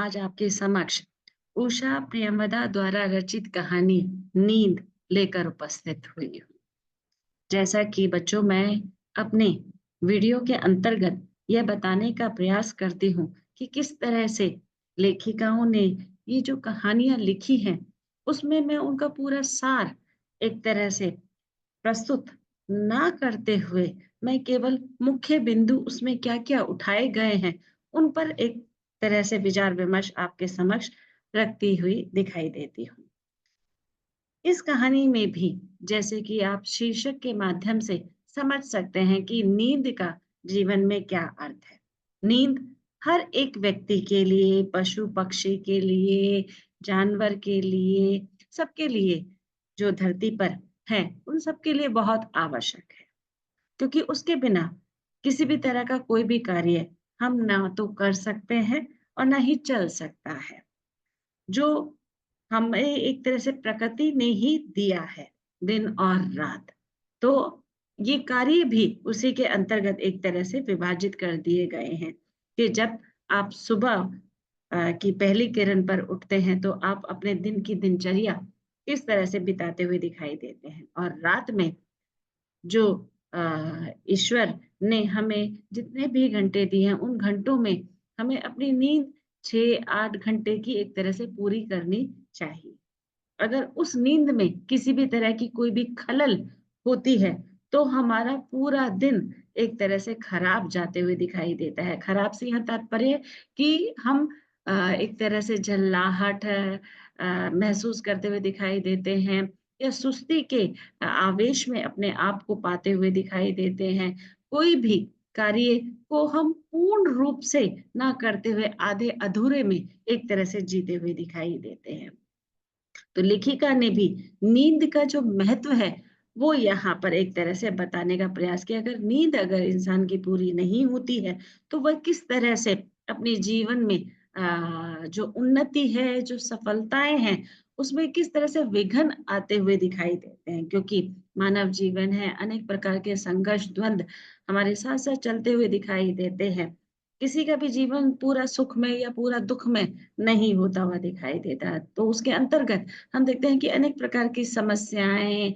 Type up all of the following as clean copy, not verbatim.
आज आपके समक्ष उषा प्रियमदा द्वारा रचित कहानी नींद लेकर उपस्थित हुई हूँ। जैसा कि बच्चों मैं अपने वीडियो के अंतर्गत यह बताने का प्रयास करती हूँ कि किस तरह से लेखिकाओं ने ये जो कहानियां लिखी हैं, उसमें मैं उनका पूरा सार एक तरह से प्रस्तुत ना करते हुए मैं केवल मुख्य बिंदु उसमें क्या-क्या उठाए गए हैं, उन पर एक तरह से विचार-विमर्श आपके समक्ष रखती हुई दिखाई देती हूँ। इस कहानी में भी जैसे कि आप शीर्षक के माध्यम से समझ सकते हैं कि नींद का जीवन में क्या अर्थ है। नींद हर एक व्यक्ति के लिए, पशु-पक्षी के लिए, जानवर के लिए, सबके लिए जो धरती पर हैं, उन सबके लिए बहुत आवश्यक है। क्योंकि उसके बिना किसी भी तरह का कोई भी कार्य हम ना तो कर सकते हैं और ना ही चल सकता है। जो हमें एक तरह से प्रकृति ने ही दिया है, दिन और रात। तो ये कार्य भी उसी के अंतर्गत एक तरह से विभाजित कर दिए गए हैं कि जब आप सुबह की पहली किरण पर उठते हैं, तो आप अपने दिन की दिनचर्या किस तरह से बिताते हुए दिखाई देते हैं और रात में जो ईश्वर ने हमें जितने भी घंटे दिए हैं, उन घंटों में हमें अपनी नींद 6-8 घंटे की एक तरह से पूरी करनी चाहिए। अगर उस नींद में किसी भी तरह की कोई भी खलल होती है, तो हमारा पूरा दिन एक तरह से खराब जाते हुए दिखाई देता है। खराब से यहाँ तात्पर्य कि हम एक तरह से झल्लाहट महसूस करते हुए दिखाई देते हैं या सुस्ती के आवेश में अपने आप को पाते हुए दिखाई देते हैं। कोई भी कार्य को हम पूर्ण रूप से ना करते हुए आधे-अधूरे में एक तरह से जीते हुए दिखाई देते हैं। तो लेखिका ने भी नींद का जो महत्व है, वो यहाँ पर एक तरह से बताने का प्रयास किया। अगर इंसान की पूरी नहीं होती है, तो वह किस तरह से अपने जीवन में जो उन्नति है, जो सफलताएँ हैं, उसमें किस तरह से विघ्न आते हुए दिखाई देते हैं। क्योंकि मानव जीवन है, अनेक प्रकार के संघर्ष, द्वंद हमारे साथ-साथ चलते हुए दिखाई देते हैं। किसी का भी जीवन पूरा सुख में या पूरा दुःख में नहीं होता हुआ दिखाई देता है। तो उसके अंतर्गत हम देखते हैं कि अनेक प्रकार की समस्याएँ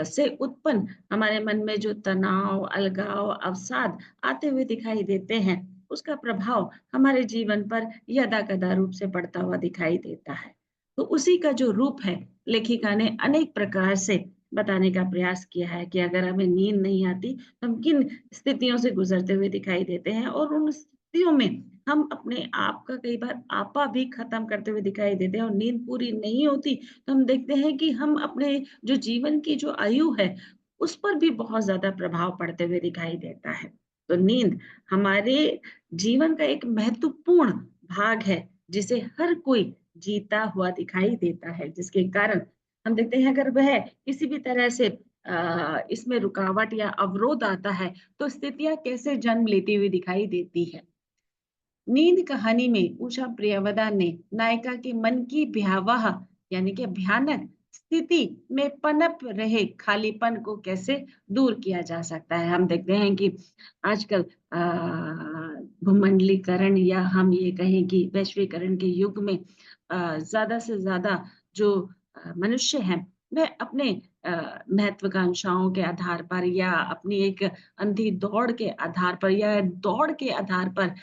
से उत्पन्न हमारे मन में जो तनाव, अलगाव, अवसाद आते हुए दिखाई देते हैं, उसका प्रभाव हमारे जीवन पर यदाकदा रूप से पड़ता हुआ दिखाई देता है। तो उसी का जो रूप है, लेखिका ने अनेक प्रकार से बताने का प्रयास किया है कि अगर हमें नींद नहीं आती, तो हम किन स्थितियों से गुज़रते हुए दिखाई देते हैं और उन स्थितियों में हम अपने आप का कई बार आपा भी खत्म करते हुए दिखाई देते हैं और नींद पूरी नहीं होती, तो हम देखते हैं कि हम अपने जो जीवन की जो आयु है, उस पर भी बहुत ज़्यादा प्रभाव पड़ते हुए दिखाई देता है। तो नींद हमारे जीवन का एक महत्वपूर्ण भाग है, जिसे हर कोई जीता हुआ दिखाई देता है, जिसके कारण हम देखते हैं अगर वह किसी भी तरह से इसमें रुकावट या अवरोध आता है, तो स्थितियाँ कैसे जन्म लेती हुई दिखाई देती है। नींद कहानी में उषा प्रियवदा ने नायिका के मन की भयावह यानी कि भयानक स्थिति में पनप रहे खालीपन को कैसे दूर किया जा सकता है। हम देखते हैं कि आजकल भूमंडलीकरण या हम ये कहें कि वैश्वीकरण के युग में ज़्यादा से ज़्यादा जो मनुष्य हैं, वह अपने महत्वाकांक्षाओं के आधार पर या अपनी एक अंधी दौड़ के आधार पर या दौड़ के आधार पर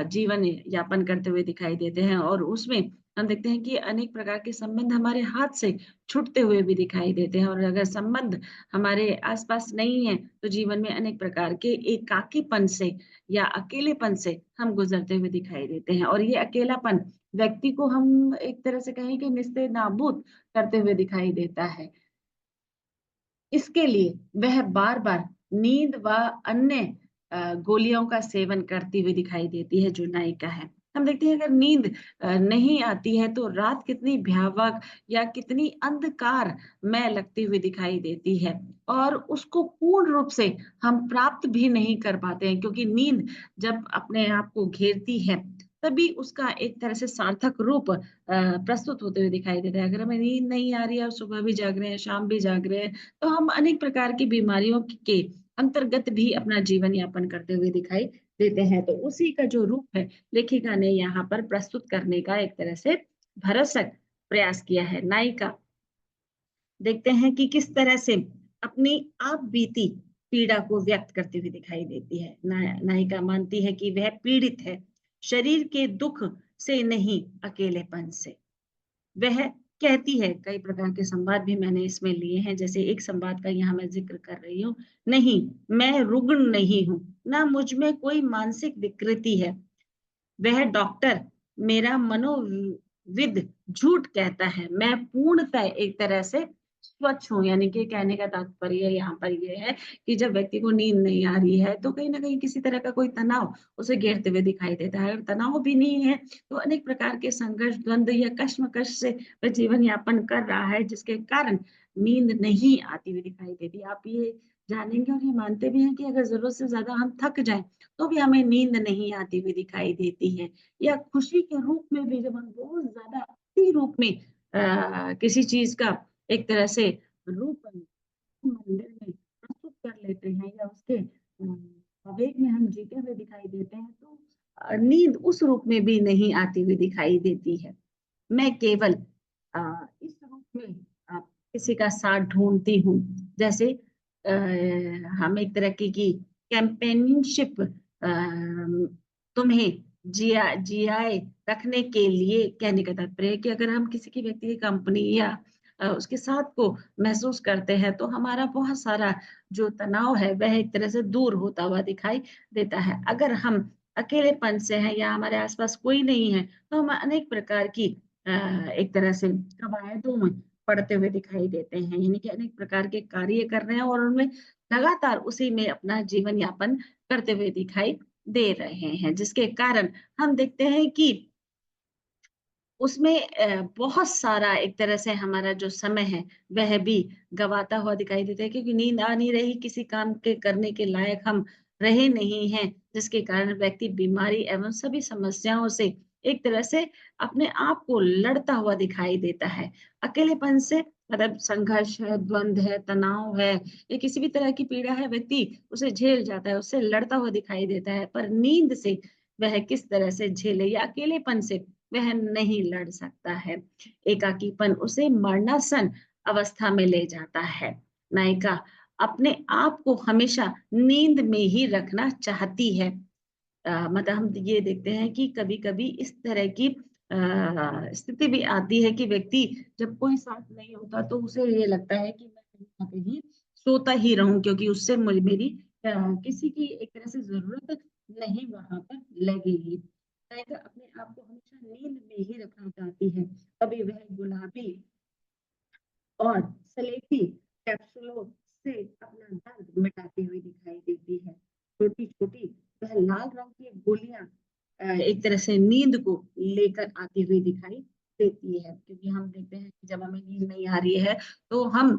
जीवन यापन करते हुए दिखाई देते हैं और उसमें हम देखते हैं कि अनेक प्रकार के संबंध हमारे हाथ से छूटते हुए भी दिखाई देते हैं और अगर संबंध हमारे आस-पास नहीं है, तो जीवन में अनेक प्रकार के एकाकीपन से या अकेलेपन से हम गुज़रते हुए दिखाई देते हैं और ये अकेलापन व्यक्ति को हम एक तरह से कहें कि निस्ते-नाबूद करते हुए दिखाई देता है। इसके लिए वह बार-बार नींद व अन्य गोलियों का सेवन करती हुई दिखाई देती है जो नायिका है। हम देखते हैं अगर नींद नहीं आती है तो रात कितनी भयावह या कितनी अंधकारमय लगती हुई दिखाई देती है और उसको पूर्ण रूप से हम प्राप्त भी नहीं कर पाते हैं क्योंकि नींद जब अपने आप को घेरती है, तभी उसका एक तरह से सार्थक रूप प्रस्तुत होते हुए दिखाई देता है। अगर हमें नींद नहीं आ रही है और सुबह भी जाग रहे हैं, शाम भी जाग रहे हैं, तो हम अनेक प्रकार की बीमारियों के अंतर्गत भी अपना जीवन यापन करते हुए दिखाई देते हैं। तो उसी का जो रूप है लेखिका ने यहाँ पर प्रस्तुत करने का एक तरह से भरसक प्रयास किया है। नायिका देखते हैं कि किस तरह से अपनी आप बीती पीड़ा को व्यक्त करती हुई दिखाई देती है। नायिका मानती है कि वह पीड़ित है, शरीर के दुख से नहीं, अकेलेपन से। वह कहती है, कई प्रकार के संवाद भी मैंने इसमें लिए हैं, जैसे एक संवाद का यहाँ मैं ज़िक्र कर रही हूँ। नहीं, मैं रुग्ण नहीं हूँ, ना मुझ में कोई मानसिक विकृति है। वह डॉक्टर, मेरा मनोविद झूठ कहता है। मैं पूर्णतः एक तरह से स्वच्छ हूँ, यानी कि कहने का तात्पर्य यहाँ पर ये है कि जब व्यक्ति को नींद नहीं आ रही है, तो कहीं न कहीं किसी तरह का कोई तनाव उसे घेरते हुए दिखाई देता है। अगर तनाव भी नहीं है, तो अनेक प्रकार के संघर्ष, द्वंद या कश्मकश से वह जीवन यापन कर रहा है, जिसके कारण नींद नहीं आती हुई दिखाई देती। आप ये जानेंगे और ये मानते भी हैं कि अगर ज़रूरत से ज़्यादा हम थक जाएँ, तो भी हमें नींद नहीं आती हुई दिखाई देती है। या खुशी के रूप में भी जब हम बहुत ज़्यादा अति रूप में किसी चीज़ का एक तरह से रूप मंदिर में प्रस्तुत कर लेते हैं या उसके आवेग में हम जीते हुए दिखाई देते हैं, तो नींद उस रूप में भी नहीं आती हुई दिखाई देती है। मैं केवल इस रूप में अ, किसी का साथ ढूँढती हूँ। जैसे हम एक तरह की कंपेनियनशिप तुम्हें जियाए रखने के लिए, कहने का तात्पर्य है कि अगर हम किसी की व्यक्ति की कंपनी या उसके साथ को महसूस करते हैं, तो हमारा बहुत सारा जो तनाव है, वह एक तरह से दूर होता हुआ दिखाई देता है। अगर हम अकेलेपन से हैं या हमारे आस-पास कोई नहीं है, तो हम अनेक प्रकार की अ, एक तरह से कवायदों में पड़ते हुए दिखाई देते हैं। यानी कि अनेक प्रकार के कार्य कर रहे हैं और उनमें लगातार उसी में अपना जीवन यापन करते हुए दिखाई दे रहे हैं, जिसके कारण हम देखते हैं कि उसमें बहुत सारा एक तरह से हमारा जो समय है, वह भी गँवाता हुआ दिखाई देता है, क्योंकि नींद आ नहीं रही, किसी काम के करने के लायक हम रहे नहीं हैं, जिसके कारण व्यक्ति बीमारी एवं सभी समस्याओं से एक तरह से अपने आप को लड़ता हुआ दिखाई देता है। अकेलेपन से मतलब संघर्ष है, द्वंद है, तनाव है या किसी भी तरह की पीड़ा है, व्यक्ति उसे झेल जाता है, उससे लड़ता हुआ दिखाई देता है। पर नींद से वह किस तरह से झेले या अकेलेपन से वह नहीं लड़ सकता है। एकाकीपन उसे मरणासन अवस्था में ले जाता है। नायिका अपने आप को हमेशा नींद में ही रखना चाहती है। मतलब हम ये देखते हैं कि कभी-कभी इस तरह की स्थिति भी आती है कि व्यक्ति जब कोई साथ नहीं होता, तो उसे ये लगता है कि मैं कहीं न कहीं सोता ही रहूँ, क्योंकि उससे मेरी अ, किसी की एक तरह से ज़रूरत नहीं वहाँ पर लगेगी। नायिका अपने आप को हमेशा नींद में ही रखना चाहती है। कभी वह गुलाबी और स्लेटी कैप्सूलों से अपना दर्द मिटाती हुई दिखाई देती है। छोटी-छोटी वह लाल रंग की गोलियाँ एक तरह से नींद को लेकर आती हुई दिखाई देती है। क्योंकि हम देखते हैं कि जब हमें नींद नहीं आ रही है, तो हम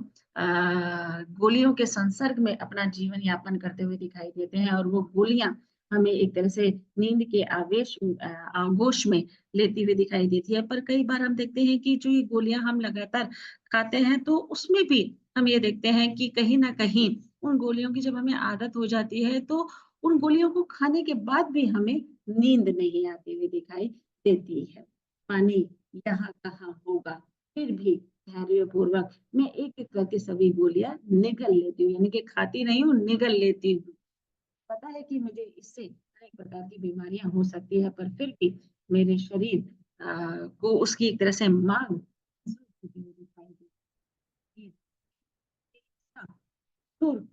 गोलियों के संसर्ग में अपना जीवन यापन करते हुए दिखाई देते हैं और वो गोलियाँ हमें एक तरह से नींद के आगोश में लेती हुई दिखाई देती है। पर कई बार हम देखते हैं कि जो ये गोलियाँ हम लगातार खाते हैं, तो उसमें भी हम ये देखते हैं कि कहीं न कहीं उन गोलियों की जब हमें आदत हो जाती है, तो उन गोलियों को खाने के बाद भी हमें नींद नहीं आती हुई दिखाई देती है। पानी यहाँ कहाँ होगा, फिर भी धैर्यपूर्वक मैं एक-एक करके सभी गोलियाँ निगल लेती हूँ, यानी कि खाती नहीं हूँ, निगल लेती हूँ। पता है कि मुझे इससे अनेक प्रकार की बीमारियाँ हो सकती है, पर फिर भी मेरे शरीर को उसकी एक तरह से माँग महसूस होती हुई दिखाई देती है। सुर्ख,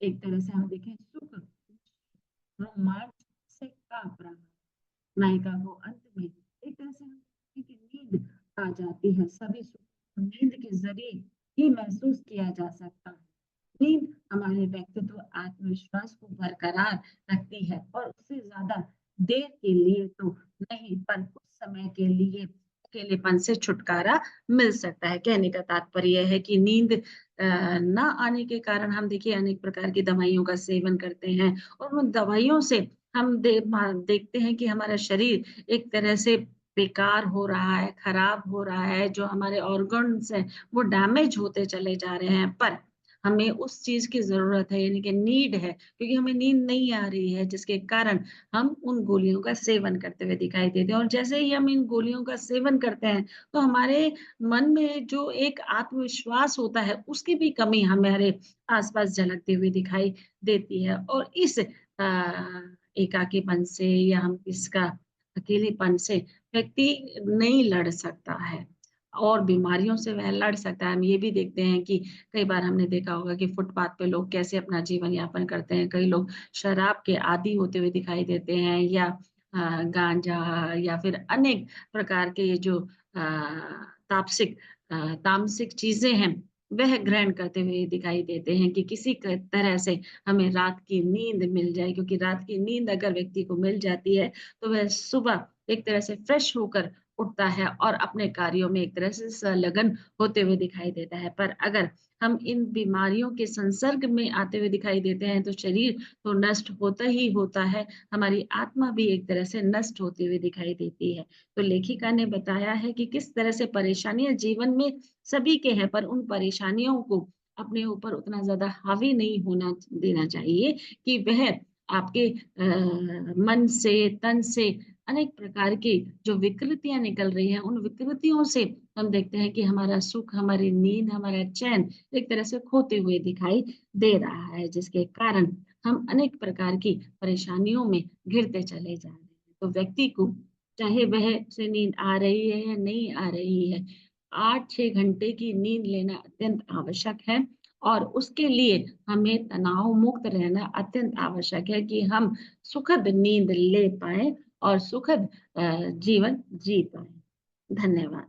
एक तरह से हम देखें सुख, रोमांच से काँप रहा है। नायिका को अंत में एक तरह से हम कहते हैं कि नींद आ जाती है। सभी सुख नींद के ज़रिए ही महसूस किया जा सकता है। नींद हमारे व्यक्तित्व, आत्मविश्वास को बरकरार रखती है और उससे ज़्यादा देर के लिए तो नहीं, पर कुछ समय के लिए अकेलेपन से छुटकारा मिल सकता है। कहने का तात्पर्य है कि नींद ना आने के कारण हम देखिए अनेक प्रकार की दवाइयों का सेवन करते हैं और उन दवाइयों से हम देखते हैं कि हमारा शरीर एक तरह से बेकार हो रहा है, खराब हो रहा है, जो हमारे ऑर्गन्स हैं, वो डैमेज होते चले जा रहे हैं। पर हमें उस चीज़ की ज़रूरत है, यानी कि नीड है, क्योंकि हमें नींद नहीं आ रही है, जिसके कारण हम उन गोलियों का सेवन करते हुए दिखाई देते हैं और जैसे ही हम इन गोलियों का सेवन करते हैं, तो हमारे मन में जो एक आत्मविश्वास होता है, उसकी भी कमी हमारे आस-पास झलकती हुई दिखाई देती है और इस एकाकीपन से या हम इसका अकेलेपन से व्यक्ति नहीं लड़ सकता है और बीमारियों से वह लड़ सकता है। हम ये भी देखते हैं कि कई बार हमने देखा होगा कि फुटपाथ पे लोग कैसे अपना जीवन यापन करते हैं। कई लोग शराब के आदी होते हुए दिखाई देते हैं या गांजा या फिर अनेक प्रकार के ये जो तामसिक चीज़ें हैं, वह ग्रहण करते हुए दिखाई देते हैं कि किसी क तरह से हमें रात की नींद मिल जाए क्योंकि रात की नींद अगर व्यक्ति को मिल जाती है, तो वह सुबह एक तरह से फ्रेश होकर उठता है और अपने कार्यों में एक तरह से संलग्न होते हुए दिखाई देता है। पर अगर हम इन बीमारियों के संसर्ग में आते हुए दिखाई देते हैं, तो शरीर तो नष्ट होता ही होता है, हमारी आत्मा भी एक तरह से नष्ट होती हुई दिखाई देती है। तो लेखिका ने बताया है कि किस तरह से परेशानियाँ जीवन में सभी के हैं, पर उन परेशानियों को अपने ऊपर उतना ज़्यादा हावी नहीं होना देना चाहिए कि वह आपके मन से, तन से अनेक प्रकार की जो विकृतियाँ निकल रही हैं, उन विकृतियों से हम देखते हैं कि हमारा सुख, हमारी नींद, हमारा चैन एक तरह से खोते हुए दिखाई दे रहा है, जिसके कारण हम अनेक प्रकार की परेशानियों में घिरते चले जा रहे हैं। तो व्यक्ति को चाहे वह उसे नींद आ रही है या नहीं आ रही है, 8-6 घंटे की नींद लेना अत्यंत आवश्यक है और उसके लिए हमें तनाव मुक्त रहना अत्यंत आवश्यक है कि हम सुखद नींद ले पाएँ और सुखद जीवन जी पाएँ। धन्यवाद।